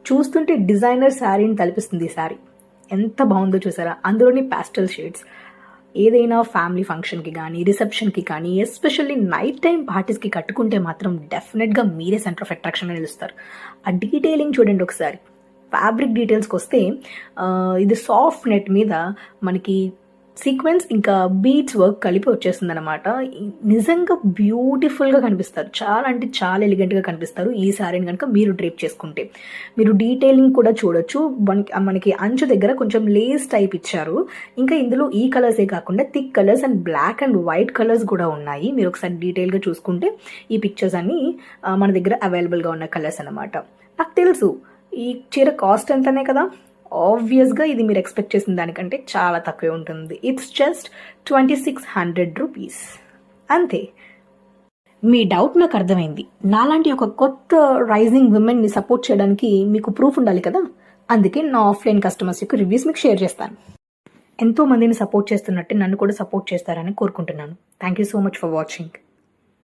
చూస్తుంటే డిజైనర్ శారీని తలపిస్తుంది ఈ శారీ. ఎంత బాగుందో చూసారా, అందులోని పాస్టల్ షేడ్స్. ఏదైనా ఫ్యామిలీ ఫంక్షన్కి కానీ రిసెప్షన్కి కానీ ఎస్పెషల్లీ నైట్ టైం పార్టీస్కి కట్టుకుంటే మాత్రం డెఫినెట్గా మీరే సెంటర్ ఆఫ్ అట్రాక్షన్గా నిలుస్తారు. ఆ డీటెయిలింగ్ చూడండి ఒకసారి. ఫ్యాబ్రిక్ డీటెయిల్స్కి వస్తే ఇది సాఫ్ట్ నెట్ మీద మనకి సీక్వెన్స్ ఇంకా బీడ్స్ వర్క్ కలిపి వచ్చేస్తుంది అనమాట. నిజంగా బ్యూటిఫుల్గా కనిపిస్తారు, చాలా అంటే చాలా ఎలిగెంట్గా కనిపిస్తారు ఈ శారీని కనుక మీరు డ్రేప్ చేసుకుంటే. మీరు డీటెయిలింగ్ కూడా చూడొచ్చు. మనకి అంచు దగ్గర కొంచెం లేస్ టైప్ ఇచ్చారు. ఇంకా ఇందులో ఈ కలర్సే కాకుండా thick colours and black and white colours కూడా ఉన్నాయి. మీరు ఒకసారి డీటెయిల్గా చూసుకుంటే ఈ పిక్చర్స్ అన్నీ మన దగ్గర అవైలబుల్గా ఉన్న కలర్స్ అనమాట. నాకు తెలుసు ఈ చీర కాస్ట్ ఎంతనే కదా, ఆబ్వియస్గా ఇది మీరు ఎక్స్పెక్ట్ చేసిన దానికంటే చాలా తక్కువే ఉంటుంది. ఇట్స్ జస్ట్ 2600 రూపీస్ అంతే. మీ డౌట్ నాకు అర్థమైంది. నాలాంటి ఒక కొత్త రైజింగ్ విమెన్ని సపోర్ట్ చేయడానికి మీకు ప్రూఫ్ ఉండాలి కదా, అందుకే నా ఆఫ్లైన్ కస్టమర్స్ యొక్క రివ్యూస్ మీకు షేర్ చేస్తాను. ఎంతో మందిని సపోర్ట్ చేస్తున్నట్టు నన్ను కూడా సపోర్ట్ చేస్తారని కోరుకుంటున్నాను. Thank you so much for watching.